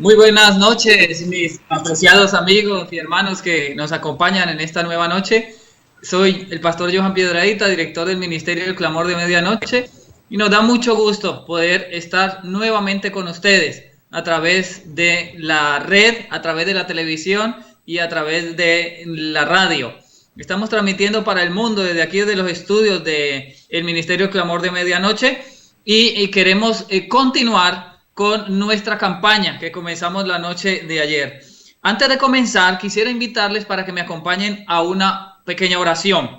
Muy buenas noches, mis apreciados amigos y hermanos que nos acompañan en esta nueva noche. Soy el pastor Johan Piedrahita, director del Ministerio del Clamor de Medianoche, y nos da mucho gusto poder estar nuevamente con ustedes a través de la red, a través de la televisión y a través de la radio. Estamos transmitiendo para el mundo desde aquí, desde los estudios del Ministerio del Clamor de Medianoche, y queremos continuar con nuestra campaña que comenzamos la noche de ayer. Antes de comenzar, quisiera invitarles para que me acompañen a una pequeña oración.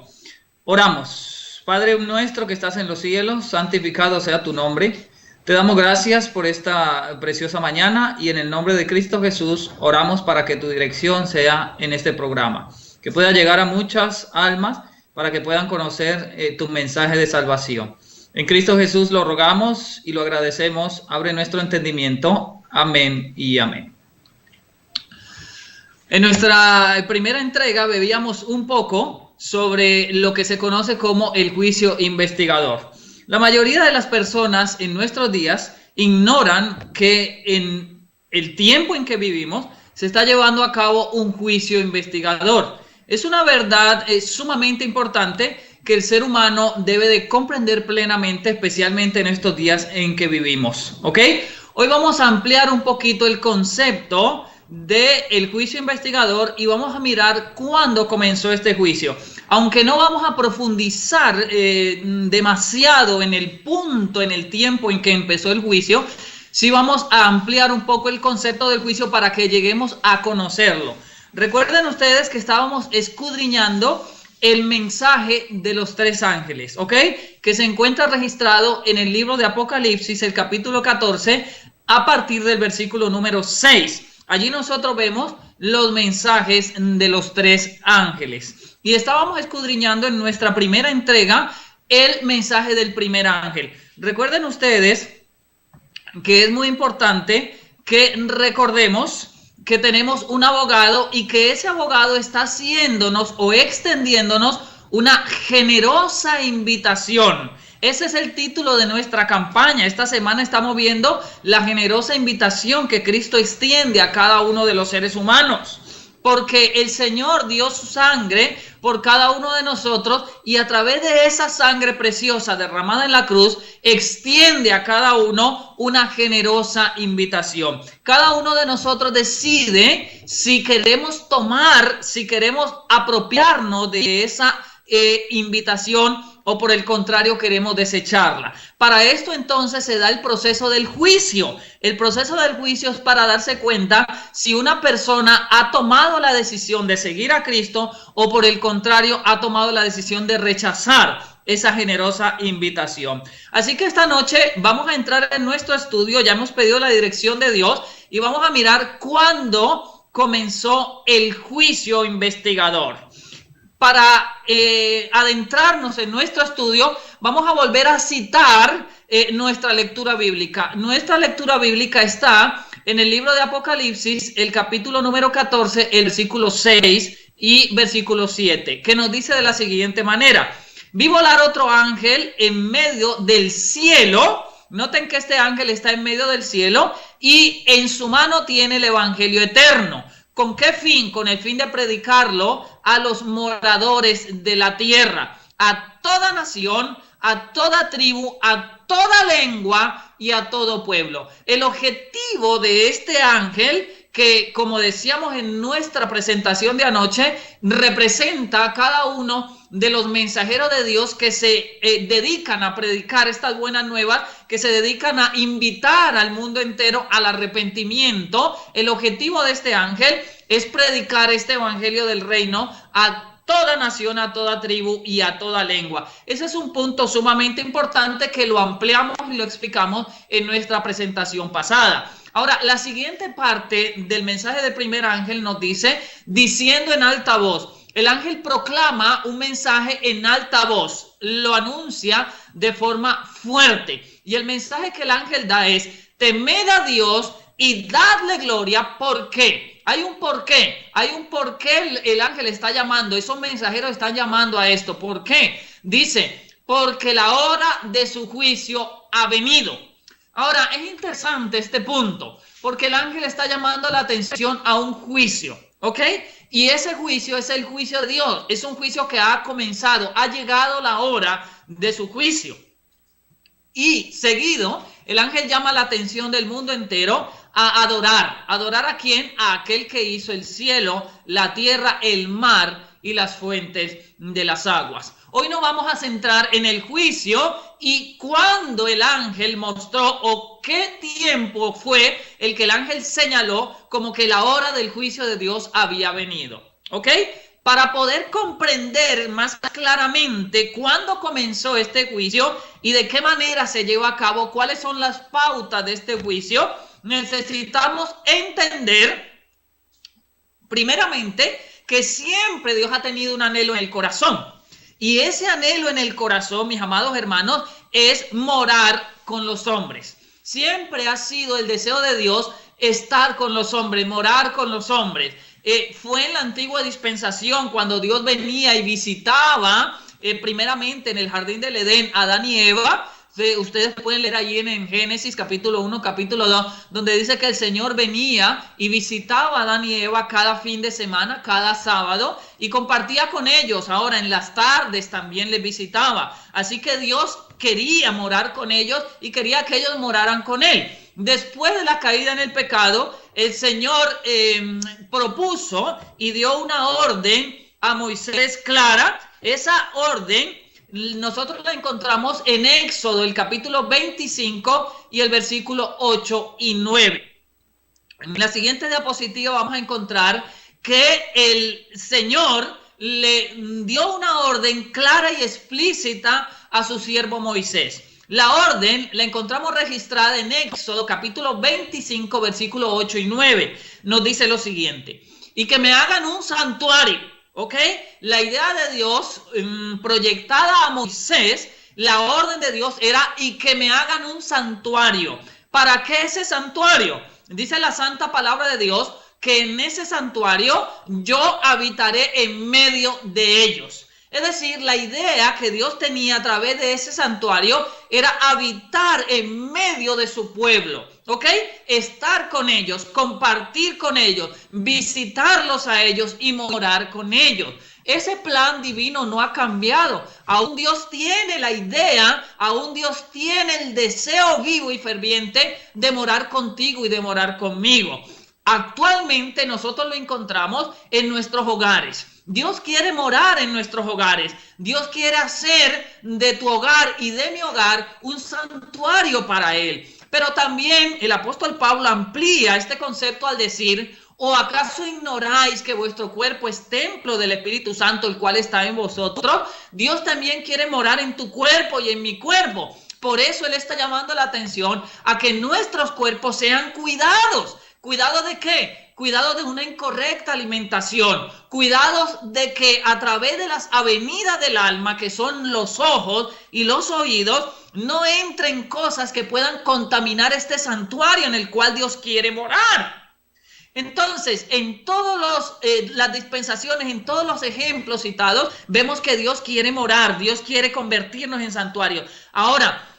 Oramos. Padre nuestro que estás en los cielos, santificado sea tu nombre. Te damos gracias por esta preciosa mañana y en el nombre de Cristo Jesús oramos para que tu dirección sea en este programa, que pueda llegar a muchas almas para que puedan conocer tu mensaje de salvación. En Cristo Jesús lo rogamos y lo agradecemos. Abre nuestro entendimiento. Amén y amén. En nuestra primera entrega veíamos un poco sobre lo que se conoce como el juicio investigador. La mayoría de las personas en nuestros días ignoran que en el tiempo en que vivimos se está llevando a cabo un juicio investigador. Es una verdad sumamente importante que el ser humano debe de comprender plenamente, especialmente en estos días en que vivimos, ¿ok? Hoy vamos a ampliar un poquito el concepto del juicio investigador y vamos a mirar cuándo comenzó este juicio. Aunque no vamos a profundizar demasiado en el punto, en el tiempo en que empezó el juicio, sí vamos a ampliar un poco el concepto del juicio para que lleguemos a conocerlo. Recuerden ustedes que estábamos escudriñando el mensaje de los tres ángeles, ¿ok? Que se encuentra registrado en el libro de Apocalipsis, el capítulo 14, a partir del versículo número 6. Allí nosotros vemos los mensajes de los tres ángeles. Y estábamos escudriñando en nuestra primera entrega el mensaje del primer ángel. Recuerden ustedes que es muy importante que recordemos que tenemos un abogado y que ese abogado está haciéndonos o extendiéndonos una generosa invitación. Ese es el título de nuestra campaña. Esta semana estamos viendo la generosa invitación que Cristo extiende a cada uno de los seres humanos. Porque el Señor dio su sangre por cada uno de nosotros y a través de esa sangre preciosa derramada en la cruz, extiende a cada uno una generosa invitación. Cada uno de nosotros decide si queremos tomar, si queremos apropiarnos de esa invitación o por el contrario queremos desecharla. Para esto entonces se da el proceso del juicio. El proceso del juicio es para darse cuenta si una persona ha tomado la decisión de seguir a Cristo o por el contrario ha tomado la decisión de rechazar esa generosa invitación. Así que esta noche vamos a entrar en nuestro estudio. Ya hemos pedido la dirección de Dios y vamos a mirar cuándo comenzó el juicio investigador. Para adentrarnos en nuestro estudio, vamos a volver a citar nuestra lectura bíblica. Nuestra lectura bíblica está en el libro de Apocalipsis, el capítulo número 14, el versículo 6 y versículo 7, que nos dice de la siguiente manera: vi volar otro ángel en medio del cielo. Noten que este ángel está en medio del cielo y en su mano tiene el evangelio eterno. ¿Con qué fin? Con el fin de predicarlo a los moradores de la tierra, a toda nación, a toda tribu, a toda lengua y a todo pueblo. El objetivo de este ángel, que como decíamos en nuestra presentación de anoche, representa a cada uno de los mensajeros de Dios que se dedican a predicar estas buenas nuevas, que se dedican a invitar al mundo entero al arrepentimiento. El objetivo de este ángel es predicar este evangelio del reino a toda nación, a toda tribu y a toda lengua. Ese es un punto sumamente importante que lo ampliamos y lo explicamos en nuestra presentación pasada. Ahora, la siguiente parte del mensaje del primer ángel nos dice, diciendo en alta voz. El ángel proclama un mensaje en alta voz, lo anuncia de forma fuerte. Y el mensaje que el ángel da es, temed a Dios y dadle gloria. ¿Por qué? Hay un porqué. Hay un porqué el ángel está llamando. Esos mensajeros están llamando a esto. ¿Por qué? Dice, porque la hora de su juicio ha venido. Ahora, es interesante este punto, porque el ángel está llamando la atención a un juicio, ¿ok? Y ese juicio es el juicio de Dios, es un juicio que ha comenzado, ha llegado la hora de su juicio. Y seguido, el ángel llama la atención del mundo entero a adorar. ¿Adorar a quién? A aquel que hizo el cielo, la tierra, el mar y las fuentes de las aguas. Hoy nos vamos a centrar en el juicio y cuándo el ángel mostró o qué tiempo fue el que el ángel señaló como que la hora del juicio de Dios había venido. ¿Ok? Para poder comprender más claramente cuándo comenzó este juicio y de qué manera se lleva a cabo, cuáles son las pautas de este juicio, necesitamos entender, primeramente, que siempre Dios ha tenido un anhelo en el corazón. Y ese anhelo en el corazón, mis amados hermanos, es morar con los hombres. Siempre ha sido el deseo de Dios estar con los hombres, morar con los hombres. Fue en la antigua dispensación cuando Dios venía y visitaba primeramente en el jardín del Edén a Adán y Eva. Ustedes pueden leer allí en Génesis capítulo 1, capítulo 2, donde dice que el Señor venía y visitaba a Adán y Eva cada fin de semana, cada sábado, y compartía con ellos. Ahora en las tardes también les visitaba. Así que Dios quería morar con ellos y quería que ellos moraran con Él. Después de la caída en el pecado, el Señor propuso y dio una orden a Moisés clara. Esa orden nosotros la encontramos en Éxodo, el capítulo 25 y el versículo 8 y 9. En la siguiente diapositiva vamos a encontrar que el Señor le dio una orden clara y explícita a su siervo Moisés. La orden la encontramos registrada en Éxodo capítulo 25, versículo 8 y 9. Nos dice lo siguiente: y que me hagan un santuario, ¿ok? La idea de Dios proyectada a Moisés, la orden de Dios era y que me hagan un santuario. ¿Para qué ese santuario? Dice la santa palabra de Dios que en ese santuario yo habitaré en medio de ellos. Es decir, la idea que Dios tenía a través de ese santuario era habitar en medio de su pueblo, ¿ok? Estar con ellos, compartir con ellos, visitarlos a ellos y morar con ellos. Ese plan divino no ha cambiado. Aún Dios tiene la idea, aún Dios tiene el deseo vivo y ferviente de morar contigo y de morar conmigo. Actualmente nosotros lo encontramos en nuestros hogares. Dios quiere morar en nuestros hogares. Dios quiere hacer de tu hogar y de mi hogar un santuario para Él. Pero también el apóstol Pablo amplía este concepto al decir: ¿o acaso ignoráis que vuestro cuerpo es templo del Espíritu Santo, el cual está en vosotros? Dios también quiere morar en tu cuerpo y en mi cuerpo. Por eso Él está llamando la atención a que nuestros cuerpos sean cuidados. ¿Cuidado de qué? Cuidado de una incorrecta alimentación. Cuidados de que a través de las avenidas del alma, que son los ojos y los oídos, no entren cosas que puedan contaminar este santuario en el cual Dios quiere morar. Entonces, en todas las dispensaciones, en todos los ejemplos citados, vemos que Dios quiere morar, Dios quiere convertirnos en santuario. Ahora,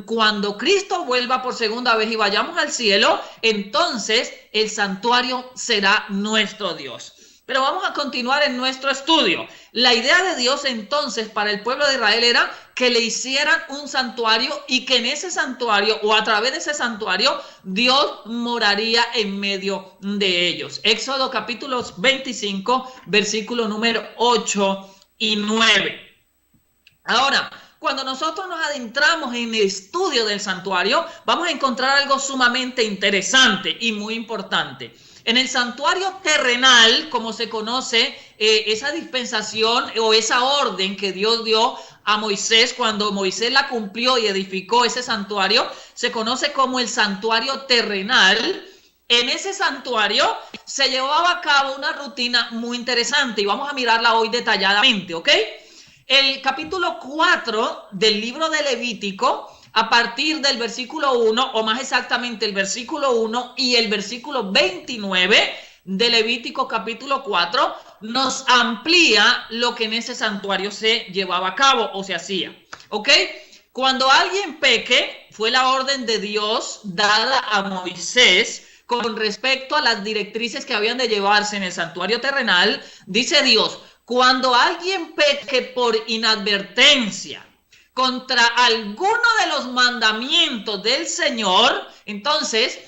cuando Cristo vuelva por segunda vez y vayamos al cielo, entonces el santuario será nuestro Dios. Pero vamos a continuar en nuestro estudio. La idea de Dios entonces para el pueblo de Israel era que le hicieran un santuario y que en ese santuario o a través de ese santuario Dios moraría en medio de ellos. Éxodo capítulo 25, versículo número 8 y 9. Ahora, cuando nosotros nos adentramos en el estudio del santuario, vamos a encontrar algo sumamente interesante y muy importante. En el santuario terrenal, como se conoce esa dispensación o esa orden que Dios dio a Moisés cuando Moisés la cumplió y edificó ese santuario, se conoce como el santuario terrenal. En ese santuario se llevaba a cabo una rutina muy interesante y vamos a mirarla hoy detalladamente, ¿ok? El capítulo 4 del libro de Levítico, a partir del versículo 1, o más exactamente el versículo 1 y el versículo 29 de Levítico capítulo 4, nos amplía lo que en ese santuario se llevaba a cabo o se hacía, ¿ok? Cuando alguien peque, fue la orden de Dios dada a Moisés con respecto a las directrices que habían de llevarse en el santuario terrenal. Dice Dios: cuando alguien peque por inadvertencia contra alguno de los mandamientos del Señor, entonces,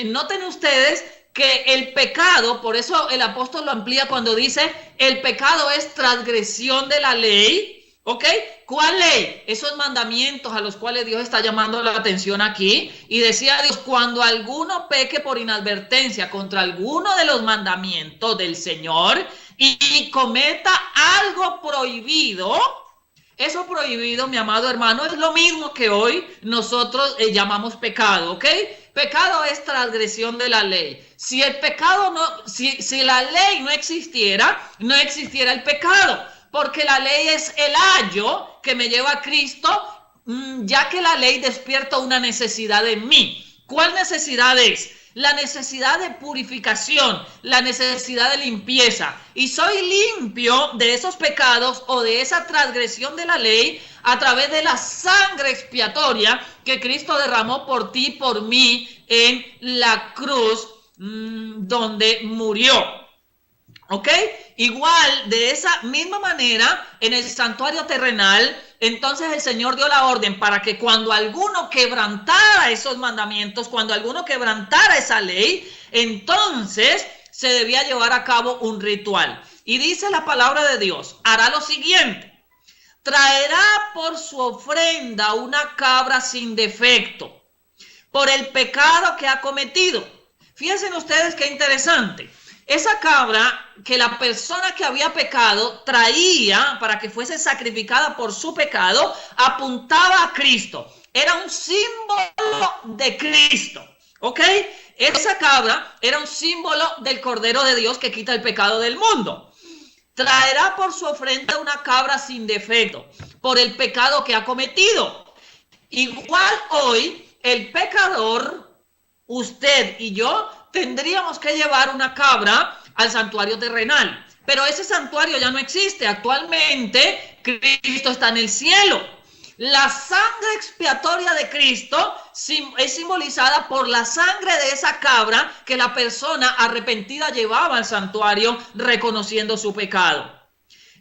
noten ustedes que el pecado, por eso el apóstol lo amplía cuando dice, el pecado es transgresión de la ley. ¿Ok? ¿Cuál ley? Esos mandamientos a los cuales Dios está llamando la atención aquí. Y decía Dios: cuando alguno peque por inadvertencia contra alguno de los mandamientos del Señor y cometa algo prohibido. Eso prohibido, mi amado hermano, es lo mismo que hoy nosotros llamamos pecado, ¿ok? Pecado es transgresión de la ley. Si el pecado no, si la ley no existiera el pecado. Porque la ley es el ayo que me lleva a Cristo, ya que la ley despierta una necesidad en mí. ¿Cuál necesidad es? La necesidad de purificación, la necesidad de limpieza. Y soy limpio de esos pecados o de esa transgresión de la ley a través de la sangre expiatoria que Cristo derramó por ti y por mí en la cruz, donde murió. ¿Ok? Igual, de esa misma manera, en el santuario terrenal, entonces el Señor dio la orden para que cuando alguno quebrantara esos mandamientos, cuando alguno quebrantara esa ley, entonces se debía llevar a cabo un ritual. Y dice la palabra de Dios: hará lo siguiente: traerá por su ofrenda una cabra sin defecto, por el pecado que ha cometido. Fíjense ustedes qué interesante. Esa cabra que la persona que había pecado traía para que fuese sacrificada por su pecado, apuntaba a Cristo. Era un símbolo de Cristo, ¿ok? Esa cabra era un símbolo del Cordero de Dios que quita el pecado del mundo. Traerá por su ofrenda una cabra sin defecto, por el pecado que ha cometido. Igual hoy, el pecador, usted y yo, tendríamos que llevar una cabra al santuario terrenal. Pero ese santuario ya no existe. Actualmente Cristo está en el cielo. La sangre expiatoria de Cristo es simbolizada por la sangre de esa cabra que la persona arrepentida llevaba al santuario reconociendo su pecado.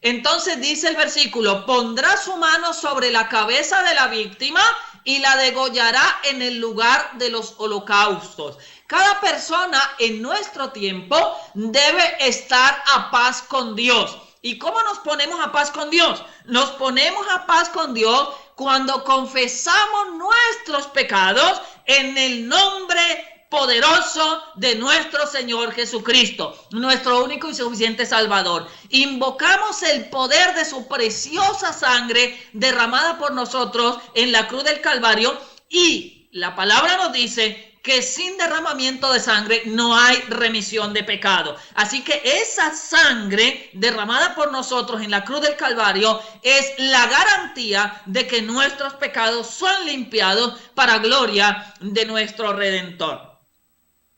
Entonces dice el versículo: pondrá su mano sobre la cabeza de la víctima y la degollará en el lugar de los holocaustos. Cada persona en nuestro tiempo debe estar a paz con Dios. ¿Y cómo nos ponemos a paz con Dios? Nos ponemos a paz con Dios cuando confesamos nuestros pecados en el nombre poderoso de nuestro Señor Jesucristo, nuestro único y suficiente Salvador. Invocamos el poder de su preciosa sangre derramada por nosotros en la cruz del Calvario, y la palabra nos dice que sin derramamiento de sangre no hay remisión de pecado. Así que esa sangre derramada por nosotros en la cruz del Calvario es la garantía de que nuestros pecados son limpiados para gloria de nuestro Redentor.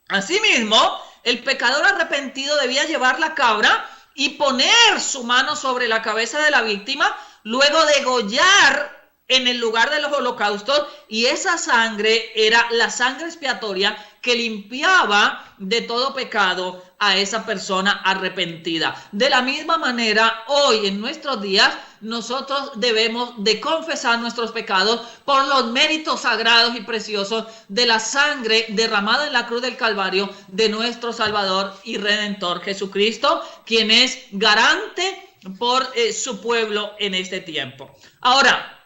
Asimismo, el pecador arrepentido debía llevar la cabra y poner su mano sobre la cabeza de la víctima, luego degollar en el lugar de los holocaustos, y esa sangre era la sangre expiatoria que limpiaba de todo pecado a esa persona arrepentida. De la misma manera, hoy en nuestros días, nosotros debemos de confesar nuestros pecados por los méritos sagrados y preciosos de la sangre derramada en la cruz del Calvario de nuestro Salvador y Redentor Jesucristo, quien es garante por su pueblo en este tiempo. Ahora,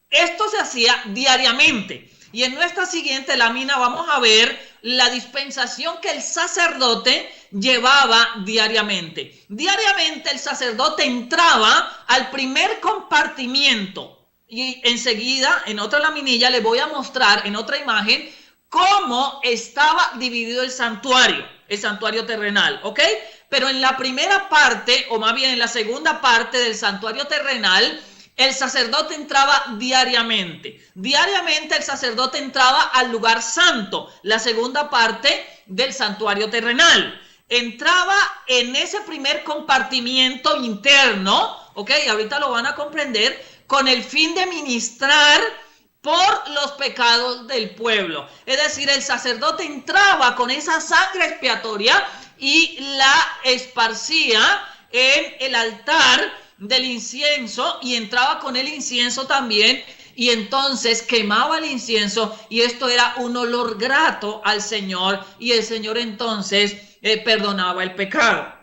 esto se hacía diariamente, y en nuestra siguiente lámina vamos a ver la dispensación que el sacerdote llevaba diariamente. Diariamente el sacerdote entraba al primer compartimiento, y enseguida en otra laminilla les voy a mostrar en otra imagen cómo estaba dividido el santuario terrenal, ¿ok? Pero en la primera parte, o más bien en la segunda parte del santuario terrenal, el sacerdote entraba diariamente. Diariamente el sacerdote entraba al lugar santo, la segunda parte del santuario terrenal. Entraba en ese primer compartimiento interno, ¿ok? Ahorita lo van a comprender, con el fin de ministrar por los pecados del pueblo. Es decir, el sacerdote entraba con esa sangre expiatoria y la esparcía en el altar del incienso, y entraba con el incienso también, y entonces quemaba el incienso, y esto era un olor grato al Señor, y el Señor entonces perdonaba el pecado.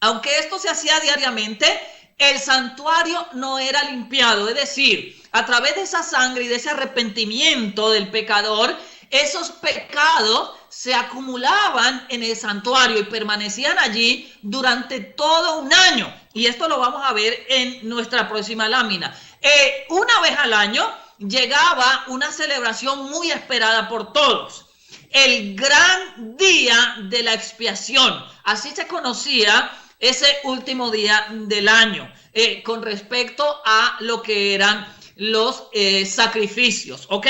Aunque esto se hacía diariamente, el santuario no era limpiado, es decir, a través de esa sangre y de ese arrepentimiento del pecador, esos pecados se acumulaban en el santuario y permanecían allí durante todo un año. Y esto lo vamos a ver en nuestra próxima lámina. Una vez al año llegaba una celebración muy esperada por todos: el gran día de la expiación. Así se conocía ese último día del año, con respecto a lo que eran los sacrificios, ¿ok?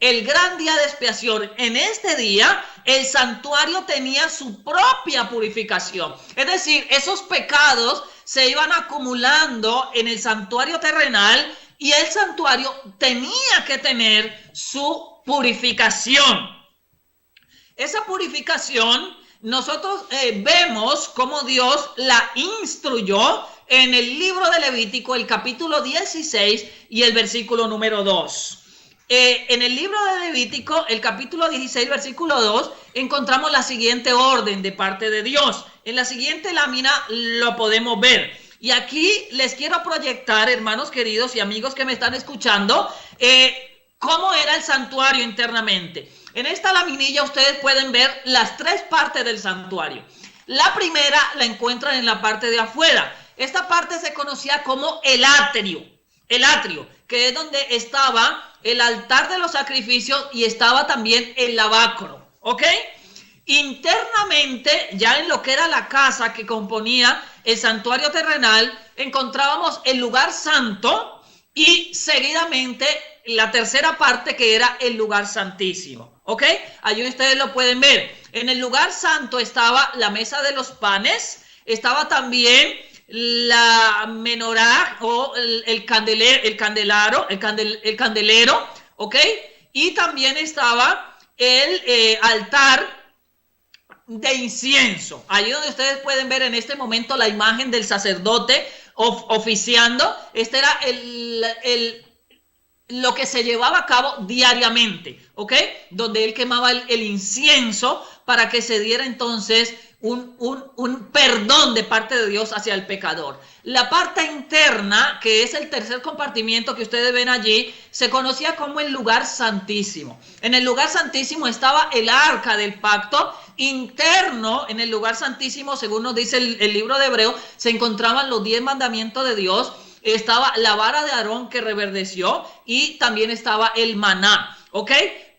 El gran día de expiación. En este día el santuario tenía su propia purificación, es decir, esos pecados se iban acumulando en el santuario terrenal, y el santuario tenía que tener su purificación. Esa purificación nosotros vemos cómo Dios la instruyó en el libro de Levítico, el capítulo 16 y el versículo número 2. En el libro de Levítico, el capítulo 16, versículo 2, encontramos la siguiente orden de parte de Dios. En la siguiente lámina lo podemos ver. Y aquí les quiero proyectar, hermanos queridos y amigos que me están escuchando, cómo era el santuario internamente. En esta laminilla ustedes pueden ver las tres partes del santuario. La primera la encuentran en la parte de afuera. Esta parte se conocía como el atrio, que es donde estaba el altar de los sacrificios y estaba también el lavacro, ¿ok? Internamente, ya en lo que era la casa que componía el santuario terrenal, encontrábamos el lugar santo y seguidamente la tercera parte, que era el lugar santísimo, ¿ok? Allí ustedes lo pueden ver. En el lugar santo estaba la mesa de los panes, estaba también la menorá o el candelero, ¿ok? Y también estaba el altar de incienso. Allí donde ustedes pueden ver en este momento la imagen del sacerdote oficiando. Este era lo que se llevaba a cabo diariamente, ¿ok? Donde él quemaba el incienso para que se diera entonces un perdón de parte de Dios hacia el pecador. La parte interna, que es el tercer compartimiento que ustedes ven allí, se conocía como el lugar santísimo. En el lugar santísimo estaba el arca del pacto. Interno, en el lugar santísimo, según nos dice el libro de Hebreo, se encontraban los 10 mandamientos de Dios. Estaba la vara de Aarón que reverdeció, y también estaba el maná, ¿ok?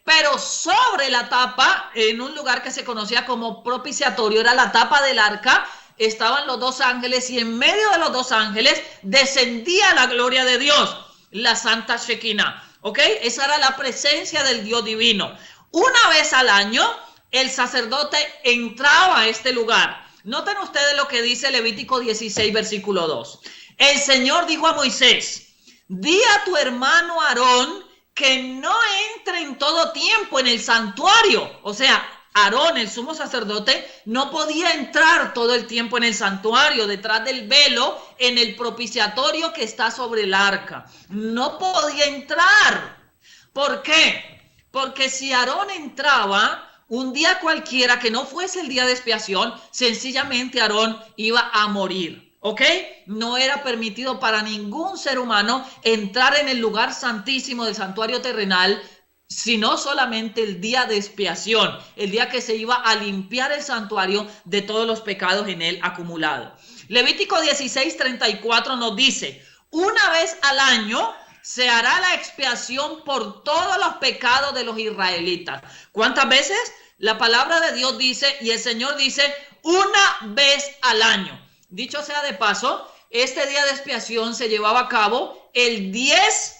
Pero sobre la tapa, en un lugar que se conocía como propiciatorio, era la tapa del arca, estaban los dos ángeles, y en medio de los dos ángeles descendía la gloria de Dios, la Santa Shekinah, ¿ok? Esa era la presencia del Dios divino. Una vez al año, el sacerdote entraba a este lugar. Noten ustedes lo que dice Levítico 16, versículo 2. El Señor dijo a Moisés: di a tu hermano Aarón que no entre en todo tiempo en el santuario. O sea, Aarón, el sumo sacerdote, no podía entrar todo el tiempo en el santuario, detrás del velo, en el propiciatorio que está sobre el arca. No podía entrar. ¿Por qué? Porque si Aarón entraba un día cualquiera que no fuese el día de expiación, sencillamente Aarón iba a morir. ¿Ok? No era permitido para ningún ser humano entrar en el lugar santísimo del santuario terrenal, sino solamente el día de expiación, el día que se iba a limpiar el santuario de todos los pecados en él acumulados. Levítico 16:34 nos dice: una vez al año se hará la expiación por todos los pecados de los israelitas. ¿Cuántas veces? La palabra de Dios dice, y el Señor dice, una vez al año. Dicho sea de paso, este día de expiación se llevaba a cabo el 10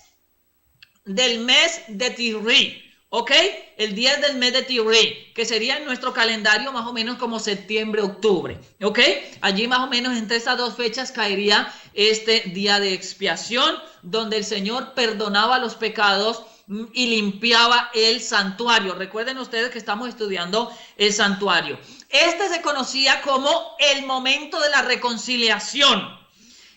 del mes de Tisri, ¿ok? El 10 del mes de Tisri, que sería en nuestro calendario más o menos como septiembre, octubre, ¿ok? Allí más o menos entre esas dos fechas caería este día de expiación, donde el Señor perdonaba los pecados y limpiaba el santuario. Recuerden ustedes que estamos estudiando el santuario. Este se conocía como el momento de la reconciliación.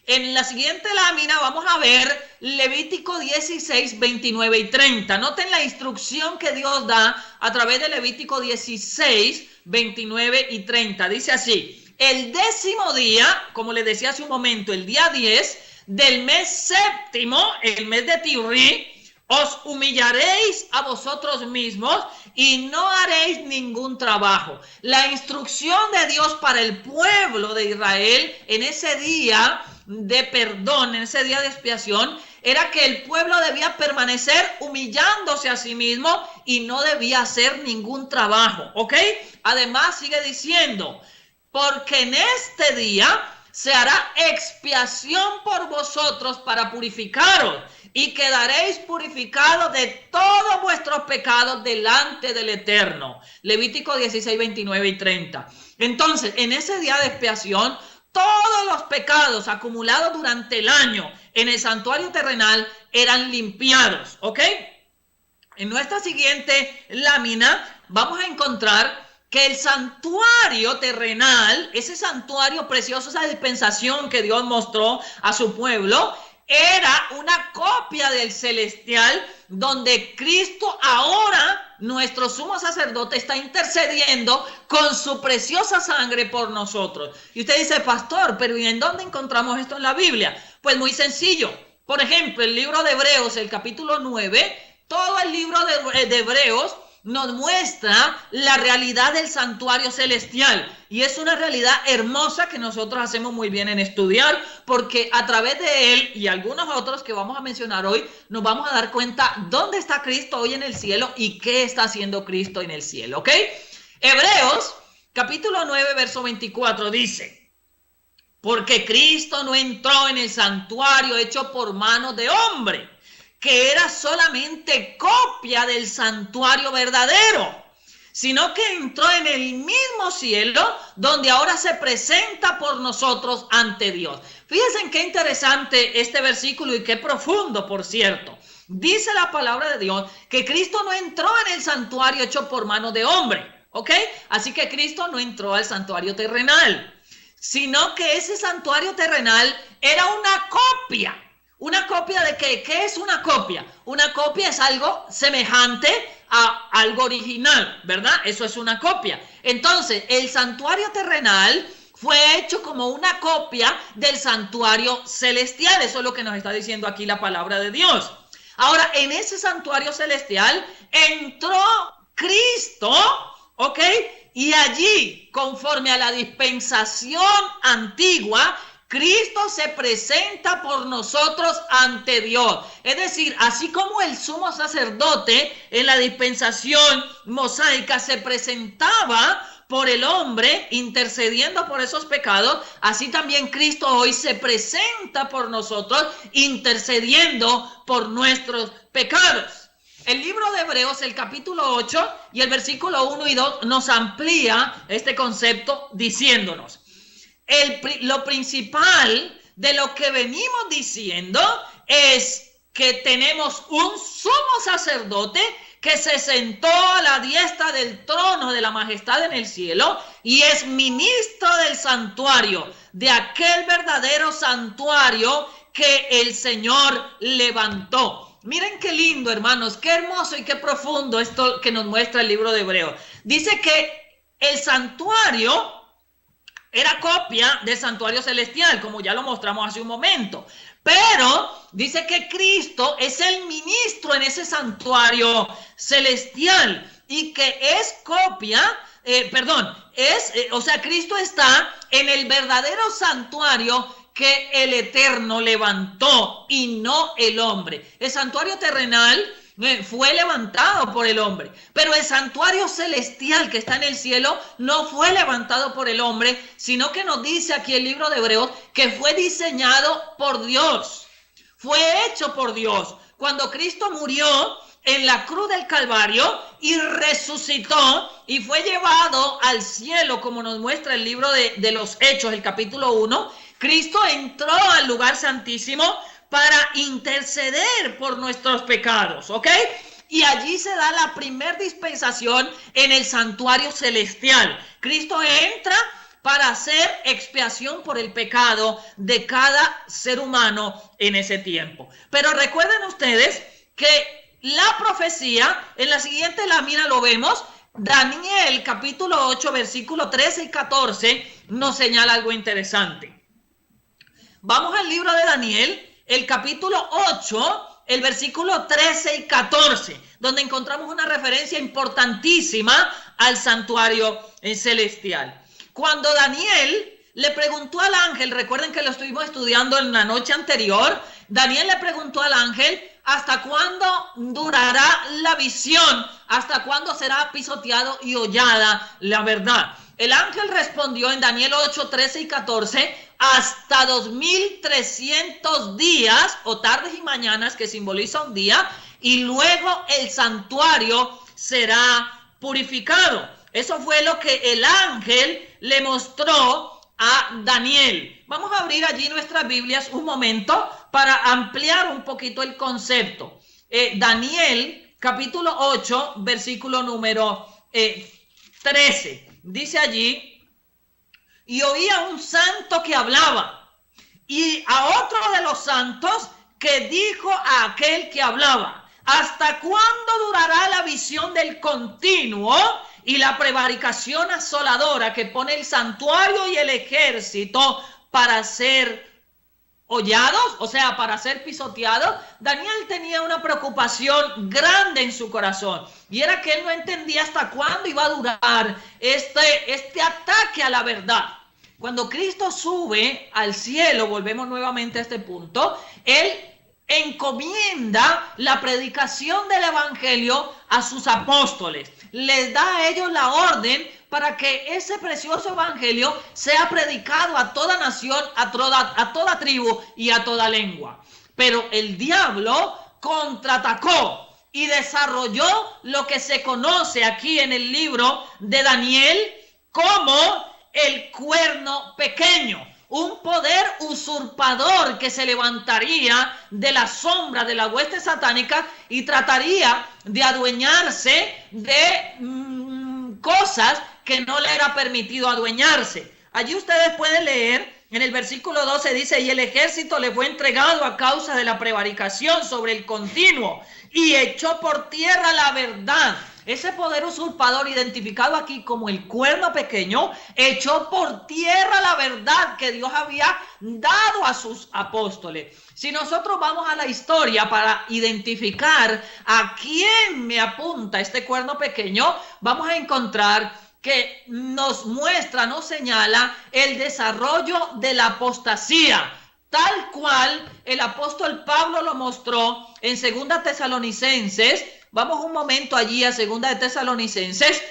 En la siguiente lámina vamos a ver Levítico 16, 29 y 30. Noten la instrucción que Dios da a través de Levítico 16, 29 y 30. Dice así: el 10º día, como les decía hace un momento, el día 10 del mes séptimo, el mes de Tibri, os humillaréis a vosotros mismos y no haréis ningún trabajo. La instrucción de Dios para el pueblo de Israel en ese día de perdón, en ese día de expiación, era que el pueblo debía permanecer humillándose a sí mismo y no debía hacer ningún trabajo, ¿ok? Además sigue diciendo: porque en este día se hará expiación por vosotros para purificaros, y quedaréis purificados de todos vuestros pecados delante del Eterno. Levítico 16, 29 y 30. Entonces, en ese día de expiación, todos los pecados acumulados durante el año en el santuario terrenal eran limpiados, ¿ok? En nuestra siguiente lámina vamos a encontrar que el santuario terrenal, ese santuario precioso, esa dispensación que Dios mostró a su pueblo, era una copia del celestial, donde Cristo ahora, nuestro sumo sacerdote, está intercediendo con su preciosa sangre por nosotros. Y usted dice: pastor, pero ¿y en dónde encontramos esto en la Biblia? Pues muy sencillo. Por ejemplo, el libro de Hebreos, el capítulo 9, todo el libro de Hebreos nos muestra la realidad del santuario celestial, y es una realidad hermosa que nosotros hacemos muy bien en estudiar, porque a través de él y algunos otros que vamos a mencionar hoy, nos vamos a dar cuenta dónde está Cristo hoy en el cielo y qué está haciendo Cristo en el cielo, ¿ok? Hebreos capítulo 9 verso 24 dice: porque Cristo no entró en el santuario hecho por manos de hombre, que era solamente copia del santuario verdadero, sino que entró en el mismo cielo, donde ahora se presenta por nosotros ante Dios. Fíjense qué interesante este versículo, y qué profundo, por cierto. Dice la palabra de Dios que Cristo no entró en el santuario hecho por mano de hombre, ¿ok? Así que Cristo no entró al santuario terrenal, sino que ese santuario terrenal era una copia. ¿Una copia de qué? ¿Qué es una copia? Una copia es algo semejante a algo original, ¿verdad? Eso es una copia. Entonces, el santuario terrenal fue hecho como una copia del santuario celestial. Eso es lo que nos está diciendo aquí la palabra de Dios. Ahora, en ese santuario celestial entró Cristo, ¿ok? Y allí, conforme a la dispensación antigua, Cristo se presenta por nosotros ante Dios. Es decir, así como el sumo sacerdote en la dispensación mosaica se presentaba por el hombre, intercediendo por esos pecados, así también Cristo hoy se presenta por nosotros, intercediendo por nuestros pecados. El libro de Hebreos, el capítulo 8 y el versículo 1 y 2 nos amplía este concepto diciéndonos: lo principal de lo que venimos diciendo es que tenemos un sumo sacerdote que se sentó a la diestra del trono de la majestad en el cielo y es ministro del santuario, de aquel verdadero santuario que el Señor levantó. Miren qué lindo, hermanos, qué hermoso y qué profundo esto que nos muestra el libro de Hebreos. Dice que el santuario era copia del santuario celestial, como ya lo mostramos hace un momento. Pero dice que Cristo es el ministro en ese santuario celestial y que es copia, Cristo está en el verdadero santuario que el Eterno levantó y no el hombre. El santuario terrenal fue levantado por el hombre, pero el santuario celestial que está en el cielo no fue levantado por el hombre, sino que nos dice aquí el libro de Hebreos que fue diseñado por Dios, fue hecho por Dios. Cuando Cristo murió en la cruz del Calvario y resucitó y fue llevado al cielo, como nos muestra el libro de los Hechos, el capítulo 1, Cristo entró al lugar santísimo, para interceder por nuestros pecados, ¿ok? Y allí se da la primer dispensación en el santuario celestial. Cristo entra para hacer expiación por el pecado de cada ser humano en ese tiempo. Pero recuerden ustedes que la profecía, en la siguiente lámina lo vemos, Daniel capítulo 8, versículo 13 y 14, nos señala algo interesante. Vamos al libro de Daniel, el capítulo 8, el versículo 13 y 14, donde encontramos una referencia importantísima al santuario celestial. Cuando Daniel le preguntó al ángel, recuerden que lo estuvimos estudiando en la noche anterior, Daniel le preguntó al ángel, ¿hasta cuándo durará la visión? ¿Hasta cuándo será pisoteado y hollada la verdad? El ángel respondió en Daniel 8, 13 y 14, hasta 2300 días o tardes y mañanas, que simboliza un día, y luego el santuario será purificado. Eso fue lo que el ángel le mostró a Daniel. Vamos a abrir allí nuestras Biblias un momento para ampliar un poquito el concepto. Daniel, capítulo 8, versículo número 13. Dice allí, y oía un santo que hablaba, y a otro de los santos que dijo a aquel que hablaba, ¿hasta cuándo durará la visión del continuo y la prevaricación asoladora que pone el santuario y el ejército para ser hollados, o sea, para ser pisoteados? Daniel tenía una preocupación grande en su corazón, y era que él no entendía hasta cuándo iba a durar este ataque a la verdad. Cuando Cristo sube al cielo, volvemos nuevamente a este punto, él encomienda la predicación del evangelio a sus apóstoles, les da a ellos la orden para que ese precioso evangelio sea predicado a toda nación, a toda tribu y a toda lengua. Pero el diablo contraatacó y desarrolló lo que se conoce aquí en el libro de Daniel como el cuerno pequeño. Un poder usurpador que se levantaría de la sombra de la hueste satánica y trataría de adueñarse de cosas que no le era permitido adueñarse. Allí ustedes pueden leer, en el versículo 12 dice, y el ejército le fue entregado a causa de la prevaricación sobre el continuo, y echó por tierra la verdad. Ese poder usurpador, identificado aquí como el cuerno pequeño, echó por tierra la verdad que Dios había dado a sus apóstoles. Si nosotros vamos a la historia para identificar a quién me apunta este cuerno pequeño, vamos a encontrar que nos muestra, nos señala el desarrollo de la apostasía, tal cual el apóstol Pablo lo mostró en 2 Tesalonicenses. Vamos un momento allí a 2 de Tesalonicenses.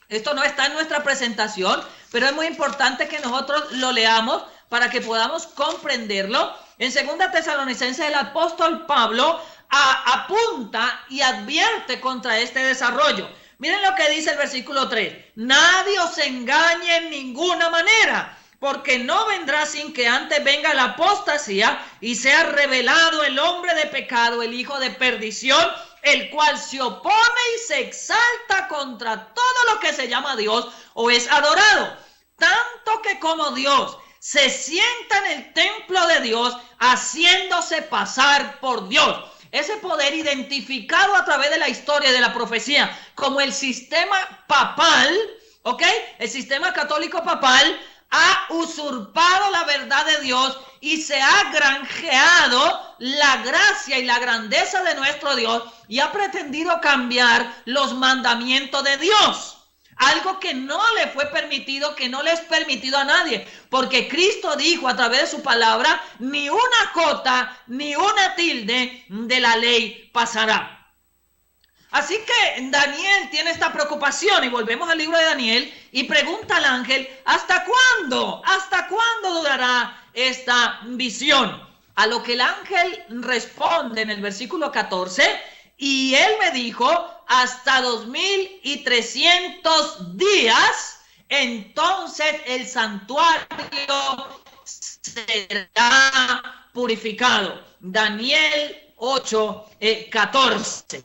Esto no está en nuestra presentación, pero es muy importante que nosotros lo leamos para que podamos comprenderlo. En 2 Tesalonicenses el apóstol Pablo apunta y advierte contra este desarrollo. Miren lo que dice el versículo 3. Nadie os engañe en ninguna manera, porque no vendrá sin que antes venga la apostasía y sea revelado el hombre de pecado, el hijo de perdición, el cual se opone y se exalta contra todo lo que se llama Dios o es adorado, tanto que como Dios se sienta en el templo de Dios, haciéndose pasar por Dios. Ese poder identificado a través de la historia de la profecía como el sistema papal, ¿ok? El sistema católico papal ha usurpado la verdad de Dios y se ha granjeado la gracia y la grandeza de nuestro Dios y ha pretendido cambiar los mandamientos de Dios. Algo que no le fue permitido, que no le es permitido a nadie, porque Cristo dijo a través de su palabra, ni una jota, ni una tilde de la ley pasará. Así que Daniel tiene esta preocupación y volvemos al libro de Daniel y pregunta al ángel, ¿hasta cuándo? ¿Hasta cuándo durará esta visión? A lo que el ángel responde en el versículo 14, y él me dijo, hasta 2300 días, entonces el santuario será purificado. Daniel 8:14.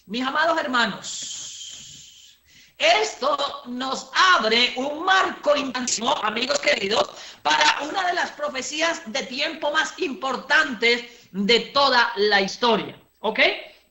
Mis amados hermanos, esto nos abre un marco intenso, amigos queridos, para una de las profecías de tiempo más importantes de toda la historia, ¿ok?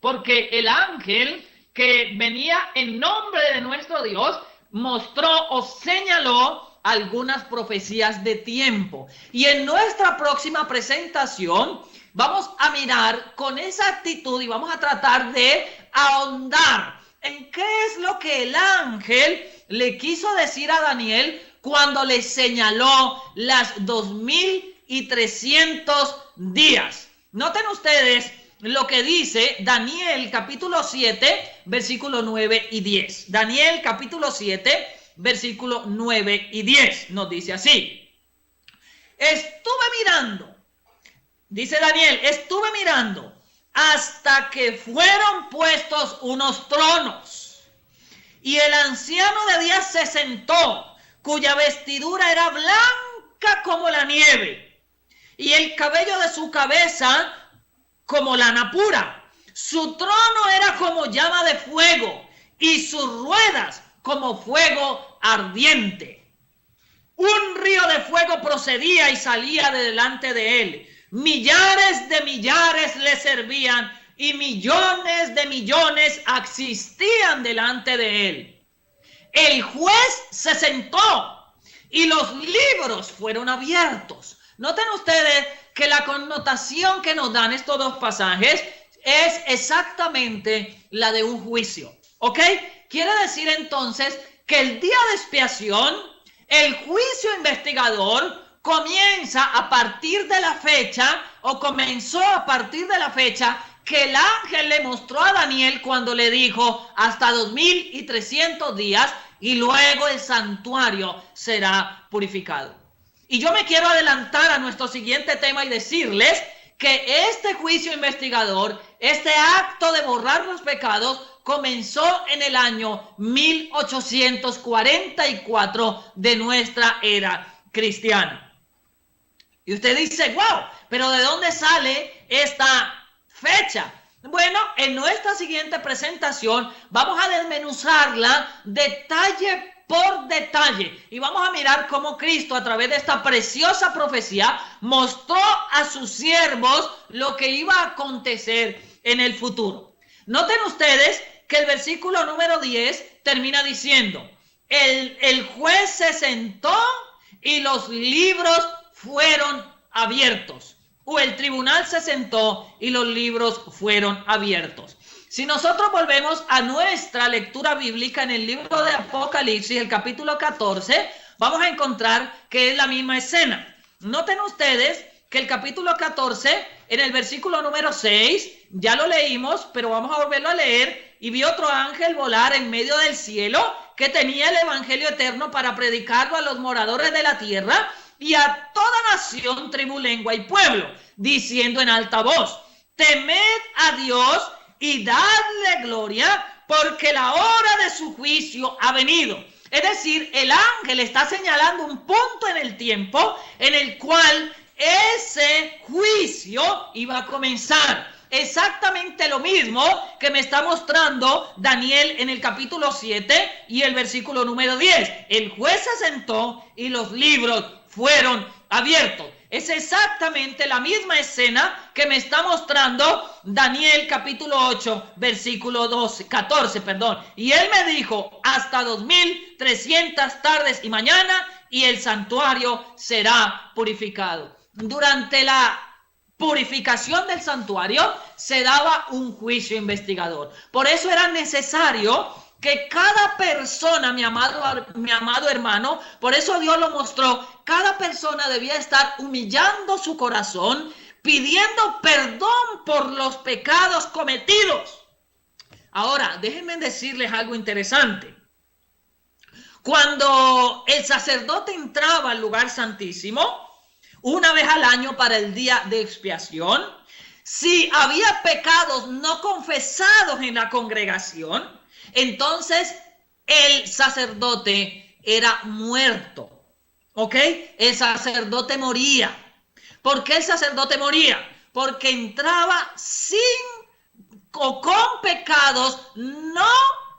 Porque el ángel que venía en nombre de nuestro Dios mostró o señaló algunas profecías de tiempo. Y en nuestra próxima presentación vamos a mirar con esa actitud y vamos a tratar de ahondar en qué es lo que el ángel le quiso decir a Daniel cuando le señaló las 2300 días. Noten ustedes lo que dice Daniel capítulo 7, versículo 9 y 10. Daniel capítulo 7, versículo 9 y 10 nos dice así: estuve mirando, dice Daniel, estuve mirando hasta que fueron puestos unos tronos, y el anciano de días se sentó, cuya vestidura era blanca como la nieve, y el cabello de su cabeza como lana pura. Su trono era como llama de fuego, y sus ruedas como fuego ardiente. Un río de fuego procedía y salía de delante de él. Millares de millares le servían, y millones de millones asistían delante de él. El juez se sentó y los libros fueron abiertos. Noten ustedes que la connotación que nos dan estos dos pasajes es exactamente la de un juicio, ¿ok? Quiere decir entonces que el día de expiación, el juicio investigador, comienza a partir de la fecha, o comenzó a partir de la fecha que el ángel le mostró a Daniel cuando le dijo hasta 2300 días, y luego el santuario será purificado. Y yo me quiero adelantar a nuestro siguiente tema y decirles que este juicio investigador, este acto de borrar los pecados, comenzó en el año 1844 de nuestra era cristiana. Y usted dice, wow, pero ¿de dónde sale esta fecha? Bueno, en nuestra siguiente presentación vamos a desmenuzarla detalle por detalle, y vamos a mirar cómo Cristo, a través de esta preciosa profecía, mostró a sus siervos lo que iba a acontecer en el futuro. Noten ustedes que el versículo número 10 termina diciendo: el juez se sentó y los libros fueron abiertos. O el tribunal se sentó y los libros fueron abiertos. Si nosotros volvemos a nuestra lectura bíblica en el libro de Apocalipsis, el capítulo 14, vamos a encontrar que es la misma escena. Noten ustedes que el capítulo 14, en el versículo número 6, ya lo leímos, pero vamos a volverlo a leer. Y vi otro ángel volar en medio del cielo, que tenía el evangelio eterno para predicarlo a los moradores de la tierra y a toda nación, tribu, lengua y pueblo, diciendo en alta voz: temed a Dios y dadle gloria, porque la hora de su juicio ha venido. Es decir, el ángel está señalando un punto en el tiempo en el cual ese juicio iba a comenzar. Exactamente lo mismo que me está mostrando Daniel en el capítulo 7 y el versículo número 10. El juez se sentó y los libros fueron abiertos. Es exactamente la misma escena que me está mostrando Daniel capítulo 8, versículo 14. Y él me dijo: hasta 2300 tardes y mañana, y el santuario será purificado. Durante la purificación del santuario se daba un juicio investigador. Por eso era necesario que cada persona, mi amado hermano, por eso Dios lo mostró, cada persona debía estar humillando su corazón, pidiendo perdón por los pecados cometidos. Ahora, déjenme decirles algo interesante. Cuando el sacerdote entraba al lugar santísimo, una vez al año para el día de expiación, si había pecados no confesados en la congregación, entonces el sacerdote era muerto, ¿ok? El sacerdote moría. ¿Por qué el sacerdote moría? Porque entraba sin o con pecados no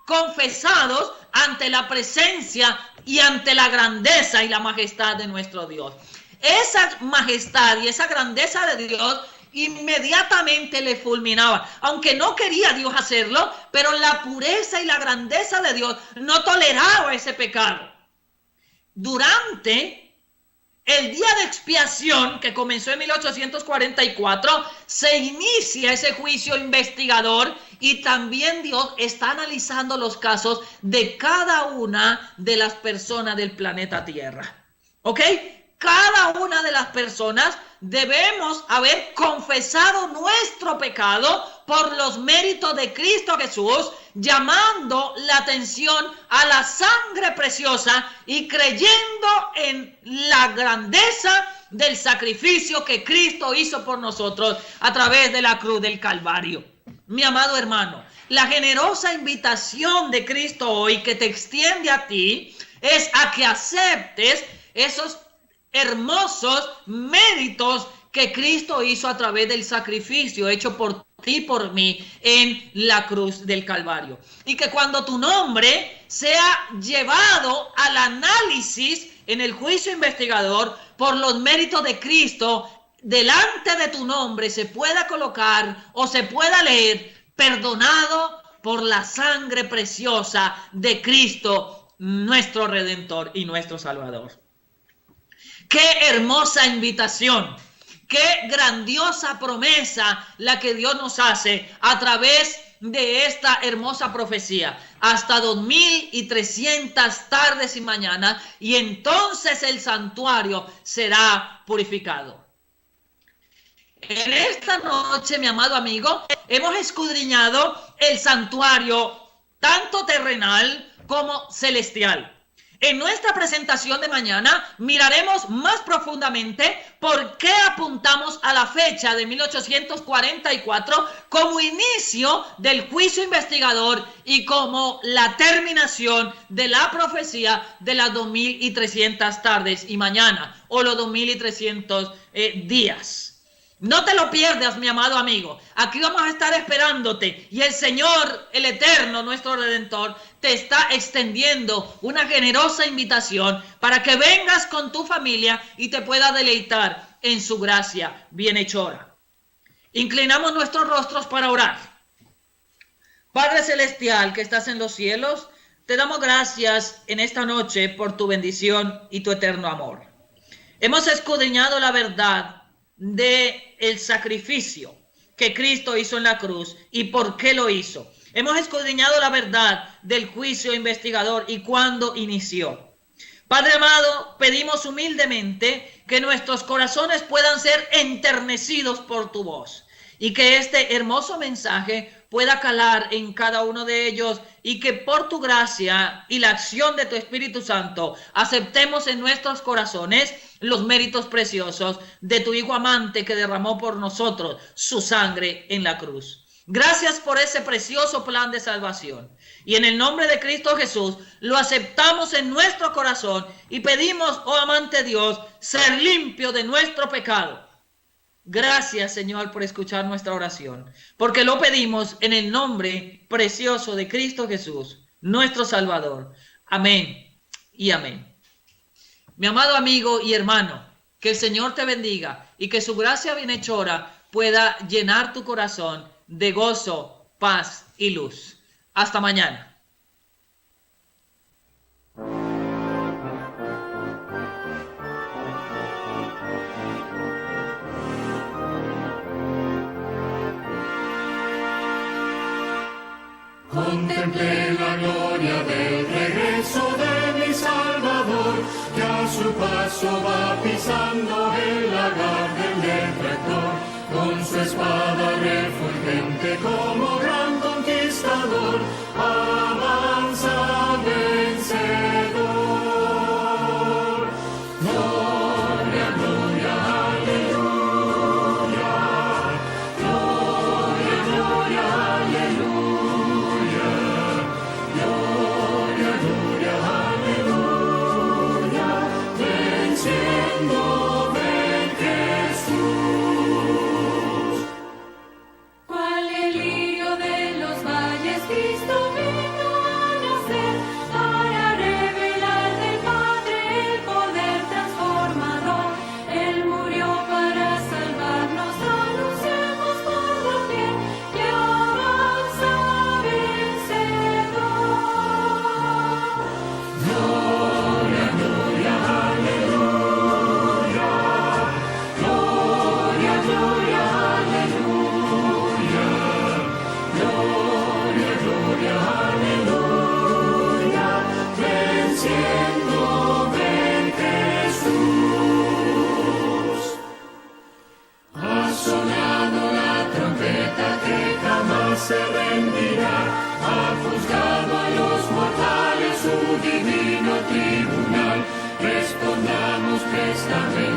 confesados ante la presencia y ante la grandeza y la majestad de nuestro Dios. Esa majestad y esa grandeza de Dios inmediatamente le fulminaba, aunque no quería Dios hacerlo, pero la pureza y la grandeza de Dios no toleraba ese pecado. Durante el día de expiación, que comenzó en 1844, se inicia ese juicio investigador y también Dios está analizando los casos de cada una de las personas del planeta Tierra. ¿Ok? Cada una de las personas debemos haber confesado nuestro pecado por los méritos de Cristo Jesús, llamando la atención a la sangre preciosa y creyendo en la grandeza del sacrificio que Cristo hizo por nosotros a través de la cruz del Calvario. Mi amado hermano, la generosa invitación de Cristo hoy que te extiende a ti es a que aceptes esos hermosos méritos que Cristo hizo a través del sacrificio hecho por ti y por mí en la cruz del Calvario. Y que cuando tu nombre sea llevado al análisis en el juicio investigador por los méritos de Cristo, delante de tu nombre se pueda colocar o se pueda leer: perdonado por la sangre preciosa de Cristo, nuestro Redentor y nuestro Salvador. ¡Qué hermosa invitación! ¡Qué grandiosa promesa la que Dios nos hace a través de esta hermosa profecía! Hasta 2300 tardes y mañanas, y entonces el santuario será purificado. En esta noche, mi amado amigo, hemos escudriñado el santuario tanto terrenal como celestial. En nuestra presentación de mañana miraremos más profundamente por qué apuntamos a la fecha de 1844 como inicio del juicio investigador y como la terminación de la profecía de las 2300 tardes y mañana, o los 2300 días. No te lo pierdas, mi amado amigo. Aquí vamos a estar esperándote, y el Señor, el Eterno, nuestro Redentor, te está extendiendo una generosa invitación para que vengas con tu familia y te pueda deleitar en su gracia bienhechora. Inclinamos nuestros rostros para orar. Padre Celestial que estás en los cielos, te damos gracias en esta noche por tu bendición y tu eterno amor. Hemos escudriñado la verdad de el sacrificio que Cristo hizo en la cruz y por qué lo hizo. Hemos escudriñado la verdad del juicio investigador y cuándo inició. Padre amado, pedimos humildemente que nuestros corazones puedan ser enternecidos por tu voz y que este hermoso mensaje pueda calar en cada uno de ellos, y que por tu gracia y la acción de tu Espíritu Santo aceptemos en nuestros corazones los méritos preciosos de tu Hijo amante que derramó por nosotros su sangre en la cruz. Gracias por ese precioso plan de salvación. Y en el nombre de Cristo Jesús lo aceptamos en nuestro corazón y pedimos, oh amante Dios, ser limpio de nuestro pecado. Gracias, Señor, por escuchar nuestra oración, porque lo pedimos en el nombre precioso de Cristo Jesús, nuestro Salvador. Amén y amén. Mi amado amigo y hermano, que el Señor te bendiga y que su gracia bienhechora pueda llenar tu corazón de gozo, paz y luz. Hasta mañana. Contemplé la gloria del regreso de mi Salvador, que a su paso va pisando el lagar del detractor, con su espada refulgente como gran conquistador, avanza vencedor. Gloria, gloria, aleluya, gloria, gloria, aleluya. Venciendo, ven Jesús. esta